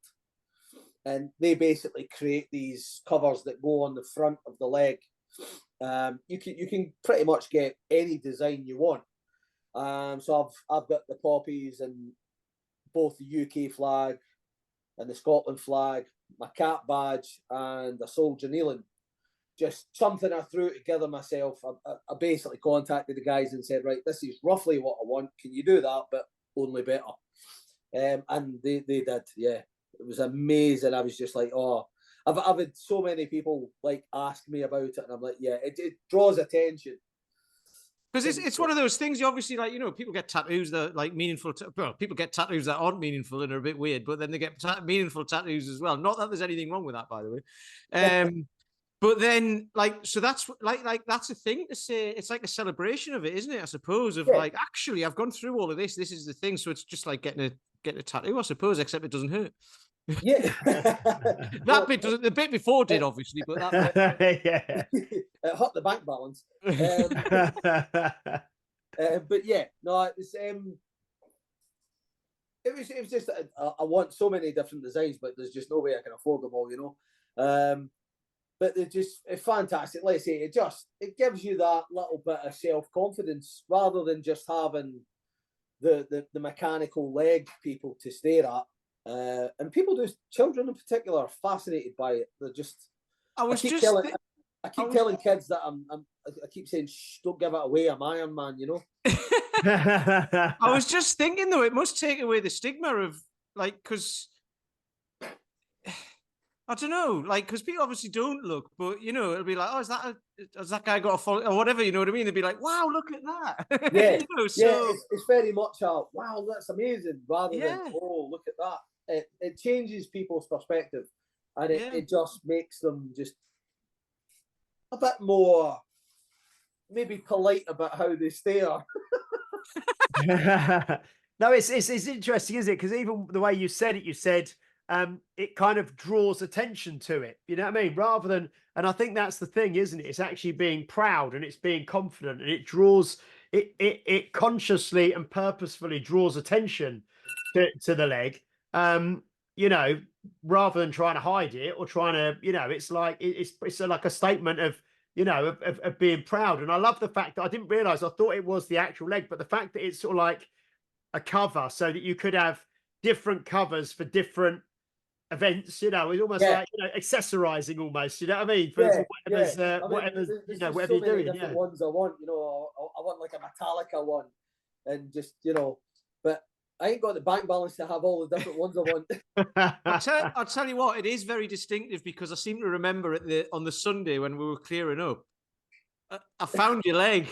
and they basically create these covers that go on the front of the leg. You can pretty much get any design you want. So I've got the poppies and both the UK flag and the Scotland flag, my cat badge, and a soldier kneeling. Just something I threw together myself. I basically contacted the guys and said, right, this is roughly what I want. Can you do that, but only better? And they did. Yeah, it was amazing. I was just like, oh, I've had so many people like ask me about it, and I'm like, yeah, it draws attention. Because it's one of those things. You obviously, like, people get tattoos that are like meaningful. Well, people get tattoos that aren't meaningful and are a bit weird, but then they get meaningful tattoos as well. Not that there's anything wrong with that, by the way. But then, like, so that's like that's a thing to say. It's like a celebration of it, isn't it? I suppose of like, actually, I've gone through all of this. This is the thing. So it's just like getting a tattoo, I suppose, except it doesn't hurt. Yeah, that bit doesn't. The bit before did, obviously, but that bit, it hurt the bank balance. But yeah, no, it was just I want so many different designs, but there's just no way I can afford them all, But it's fantastic. Like I say, it gives you that little bit of self-confidence rather than just having the mechanical leg people to stare at. And children in particular, are fascinated by it. They're just. I keep telling kids that I keep saying, shh, don't give it away. I'm Iron Man, I was just thinking though, it must take away the stigma of like, because I don't know, like, because people obviously don't look, but it'll be like, oh, has that guy got a follow or whatever? You know what I mean? They'd be like, wow, look at that. Yeah, it's very much a wow, that's amazing, rather than oh, look at that. It changes people's perspective, and it just makes them just a bit more maybe polite about how they stare. No, it's interesting, isn't it? Because even the way you said it, it kind of draws attention to it. You know what I mean? Rather than, and I think that's the thing, isn't it? It's actually being proud and it's being confident, and it draws it consciously and purposefully draws attention to the leg. Rather than trying to hide it or trying to, it's like it's like a statement of of being proud. And I love the fact that I didn't realize, I thought it was the actual leg, but the fact that it's sort of like a cover so that you could have different covers for different events, it's almost like accessorizing almost, you know what I mean? For whatever's whatever you're doing. Different ones I want, I want like a Metallica one, and just but I ain't got the bank balance to have all the different ones I want. I'll tell you what, it is very distinctive, because I seem to remember on the Sunday when we were clearing up, I found your leg.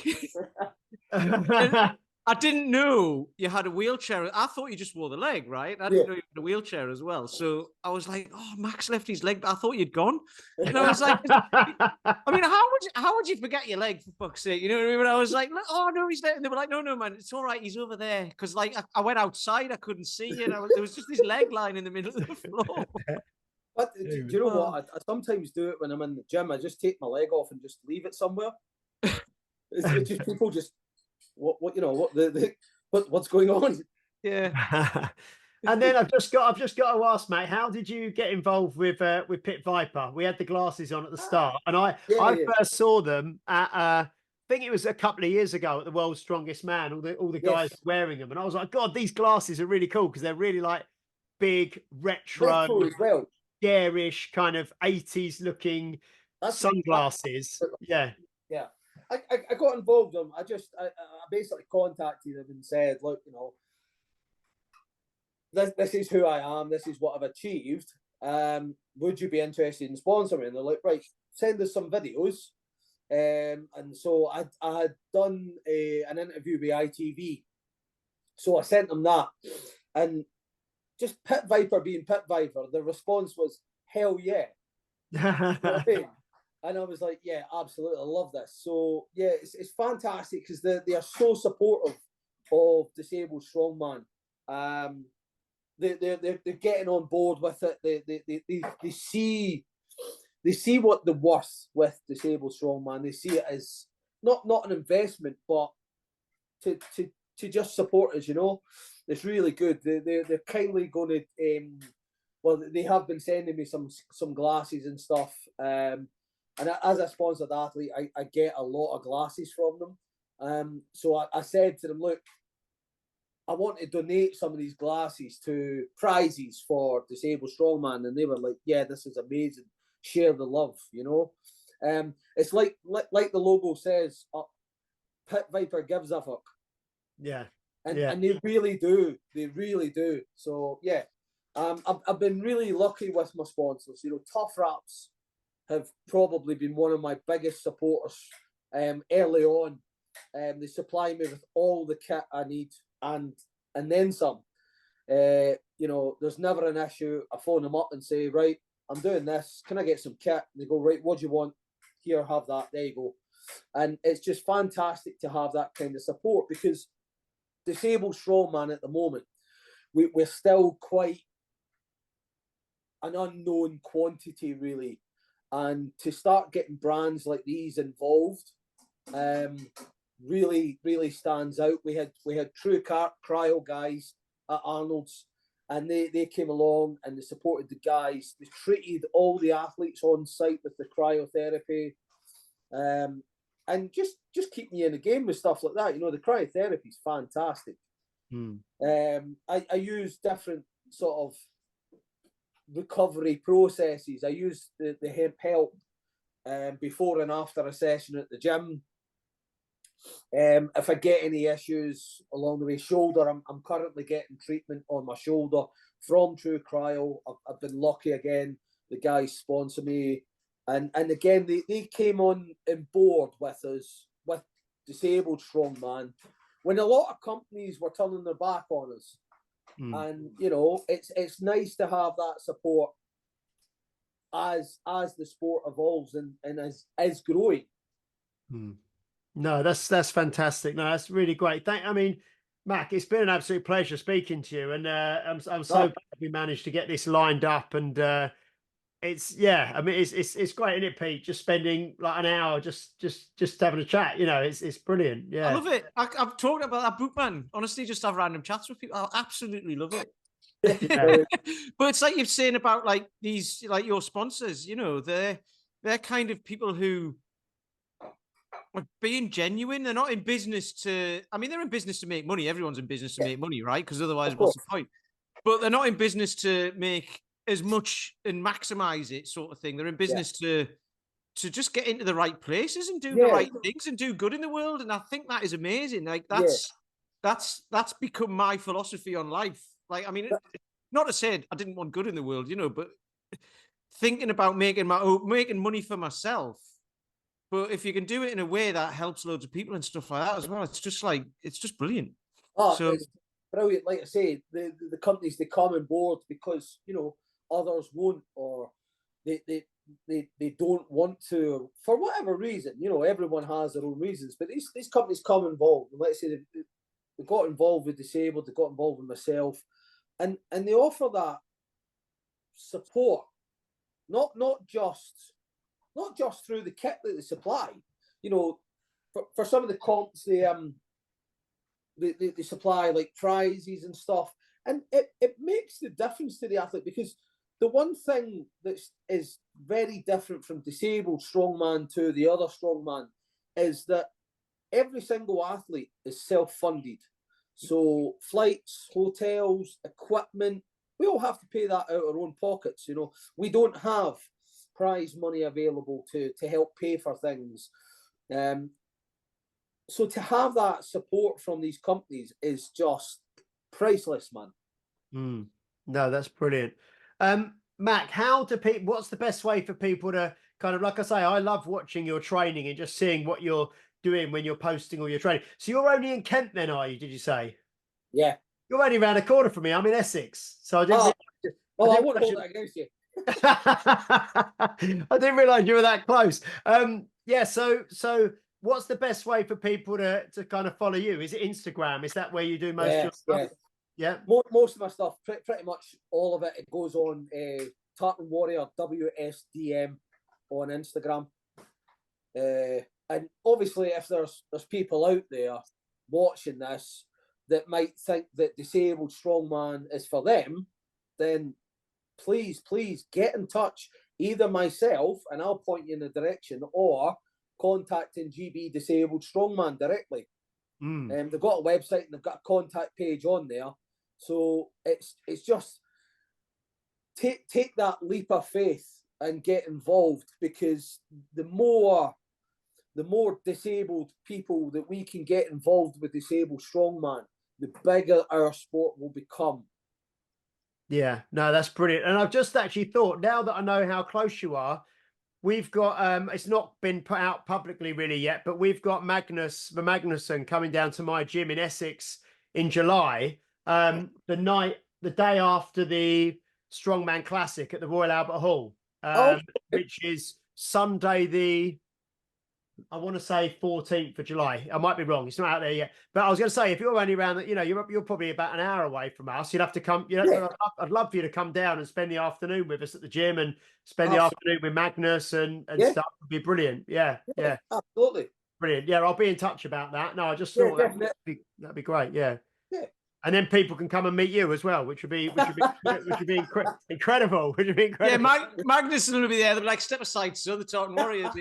I didn't know you had a wheelchair. I thought you just wore the leg, right? I didn't know you had a wheelchair as well. So I was like, oh, Max left his leg, but I thought you'd gone. And I was like, I mean, how would you forget your leg, for fuck's sake? You know what I mean? But I was like, oh, no, he's there. And they were like, no, man, it's all right. He's over there. Because like I went outside, I couldn't see you. And there was just this leg line in the middle of the floor. But do you know what? I sometimes do it when I'm in the gym. I just take my leg off and just leave it somewhere. It's just people just... what's going on? Yeah. And then I've just got to ask, mate, how did you get involved with Pit Viper? We had the glasses on at the start, and I first saw them at I think it was a couple of years ago at the World's Strongest Man. All the guys wearing them, and I was like, God, these glasses are really cool, because they're really like big retro as well. garish kind of 80s looking sunglasses. Yeah. Yeah. I got involved with them. I basically contacted them and said, look, this is who I am. This is what I've achieved. Would you be interested in sponsoring me? And they're like, right, send us some videos. And so I had done an interview with ITV. So I sent them that. And just Pit Viper being Pit Viper, the response was, hell yeah. You know what I mean? And I was like, yeah, absolutely, I love this. So yeah, it's fantastic because they are so supportive of disabled strongman. They're getting on board with it. They see what the worth with disabled strongman. They see it as not an investment, but to just support us. It's really good. They're kindly going to well, they have been sending me some glasses and stuff. And as a sponsored athlete, I get a lot of glasses from them. So I said to them, look, I want to donate some of these glasses to prizes for disabled strongman. And they were like, yeah, this is amazing. Share the love, It's like the logo says, Pit Viper gives a fuck. Yeah. And they really do. They really do. So, yeah. I've been really lucky with my sponsors. Tough Wraps have probably been one of my biggest supporters early on. They supply me with all the kit I need and then some. There's never an issue. I phone them up and say, right, I'm doing this. Can I get some kit? And they go, right, what do you want? Here, have that. There you go. And it's just fantastic to have that kind of support because disabled strongman at the moment, we're still quite an unknown quantity, really. And to start getting brands like these involved really, really stands out. We had True Cryo guys at Arnold's, and they came along and they supported the guys. They treated all the athletes on site with the cryotherapy, and just keep me in the game with stuff like that. The cryotherapy is fantastic. I use different sort of recovery processes. I use the hemp help before and after a session at the gym. If I get any issues along the way, shoulder, I'm currently getting treatment on my shoulder from True Cryo. I've been lucky again. The guys sponsor me, and again they came on board with us with disabled strongman when a lot of companies were turning their back on us. And it's nice to have that support as the sport evolves and is growing. No, that's fantastic. No, that's really great. Mac, it's been an absolute pleasure speaking to you, and I'm so glad we managed to get this lined up. And it's great, isn't it, Pete? Just spending like an hour just having a chat. It's brilliant. Yeah, I love it. I've talked about that book, man. Honestly, just have random chats with people. I absolutely love it. But it's like you're saying about like these, like your sponsors. They're kind of people who are being genuine. They're not in business to. I mean, they're in business to make money. Everyone's in business to make money, right? Because otherwise, what's the point? But they're not in business to make as much and maximize it, sort of thing. They're in business to just get into the right places and do the right things and do good in the world. And I think that is amazing. Like that's become my philosophy on life. Like, I mean, not to say I didn't want good in the world, but thinking about making money for myself. But if you can do it in a way that helps loads of people and stuff like that as well, it's just brilliant. It's brilliant. Like I say, the companies, they come on board because, others won't, or they don't want to, for whatever reason. Everyone has their own reasons, but these companies come involved. And let's say they got involved with disabled, they got involved with myself, and they offer that support, not just through the kit that they supply. For some of the comps, they supply like prizes and stuff, and it makes the difference to the athlete, because the one thing that is very different from disabled strongman to the other strongman is that every single athlete is self-funded. So flights, hotels, equipment, we all have to pay that out of our own pockets. We don't have prize money available to help pay for things. So to have that support from these companies is just priceless, man. No, that's brilliant. Mac, what's the best way for people to kind of, like I say, I love watching your training and just seeing what you're doing when you're posting all your training. So you're only in Kent then, are you? Did you say? Yeah. You're only around the corner from me. I'm in Essex. So I didn't I won't hold that against you. I didn't realise you were that close. Yeah, so what's the best way for people to kind of follow you? Is it Instagram? Is that where you do most of your stuff? Yeah. Most of my stuff, pretty much all of it goes on Tartan Warrior WSDM on Instagram. And obviously, if there's people out there watching this that might think that disabled strongman is for them, then please get in touch, either myself and I'll point you in the direction, or contacting GB Disabled Strongman directly. They've got a website and they've got a contact page on there. So it's just take that leap of faith and get involved, because the more disabled people that we can get involved with Disabled Strongman, the bigger our sport will become. Yeah, no, that's brilliant. And I've just actually thought, now that I know how close you are, we've got, it's not been put out publicly really yet, but we've got Magnuson coming down to my gym in Essex in July, the day after the Strongman Classic at the Royal Albert Hall, which is Sunday I want to say 14th of July. I might be wrong. It's not out there yet. But I was going to say, if you're only around, you're probably about an hour away from us. You'd have to come. I'd love for you to come down and spend the afternoon with us at the gym and spend the afternoon with Magnus and stuff. Would be brilliant. Yeah, absolutely brilliant. Yeah, I'll be in touch about that. No, I just thought that'd be great. Yeah. And then people can come and meet you as well, which would be incredible. Yeah, Magnus is going to be there. They'll be like, step aside, so the Tartan Warriors.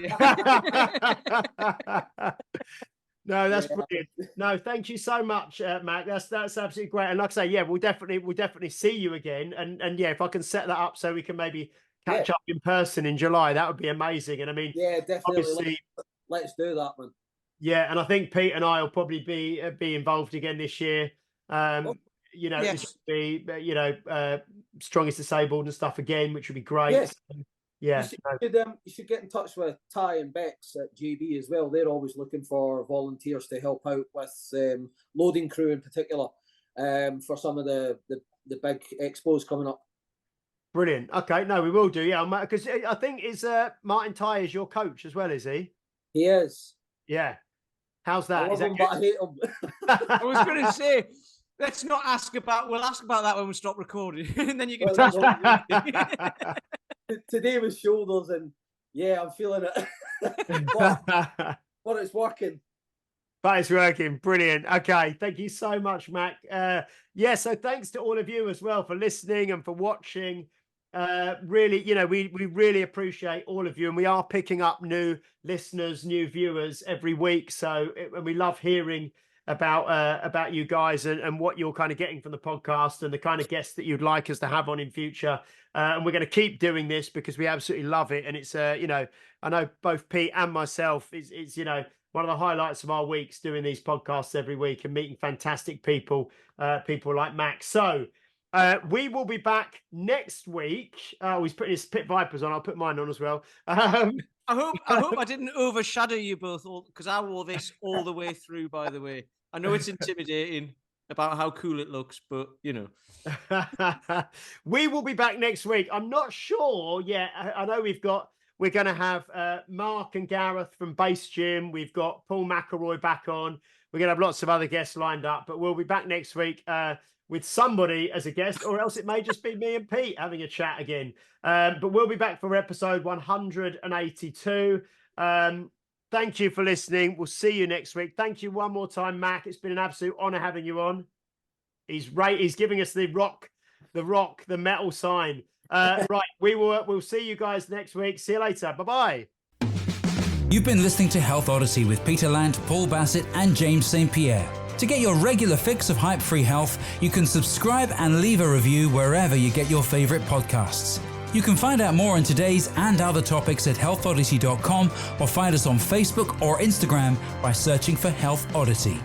No, that's brilliant. No, thank you so much, Mac. That's absolutely great. And like I say, we'll definitely see you again. And if I can set that up so we can maybe catch up in person in July, that would be amazing. And I mean, definitely. Let's do that, man. Yeah, and I think Pete and I will probably be involved again this year. This would be strongest disabled and stuff again, which would be great. You should get in touch with Ty and Bex at GB as well. They're always looking for volunteers to help out with loading crew in particular, for some of the big expos coming up. Brilliant. Okay, no, we will do. Yeah, because I think Martin Ty is your coach as well, is he? He is. Yeah. How's that? I hate him. I was going to say, let's not ask about. We'll ask about that when we stop recording, and then you can touch it. Today was shoulders, and I'm feeling it. but it's working. But it's working. Brilliant. Okay, thank you so much, Mac. So thanks to all of you as well for listening and for watching. Really, we really appreciate all of you, and we are picking up new listeners, new viewers every week. And we love hearing about you guys and what you're kind of getting from the podcast and the kind of guests that you'd like us to have on in future. And we're going to keep doing this because we absolutely love it. And it's, I know both Pete and myself, it's one of the highlights of our weeks doing these podcasts every week and meeting fantastic people like Max. So we will be back next week. He's putting his Pit Vipers on. I'll put mine on as well. I hope I didn't overshadow you both, because I wore this all the way through, by the way. I know it's intimidating about how cool it looks, but we will be back next week. I'm not sure yet. I know we're going to have Mark and Gareth from Base Gym. We've got Paul McElroy back on. We're going to have lots of other guests lined up, but we'll be back next week with somebody as a guest, or else it may just be me and Pete having a chat again. But we'll be back for episode 182. Thank you for listening. We'll see you next week. Thank you one more time, Mac. It's been an absolute honor having you on. He's giving us the metal sign. Right, we'll see you guys next week. See you later. Bye-bye. You've been listening to Health Odyssey with Peter Lant, Paul Bassett, and James St. Pierre. To get your regular fix of hype-free health, you can subscribe and leave a review wherever you get your favorite podcasts. You can find out more on today's and other topics at healthodyssey.com or find us on Facebook or Instagram by searching for Health Oddity.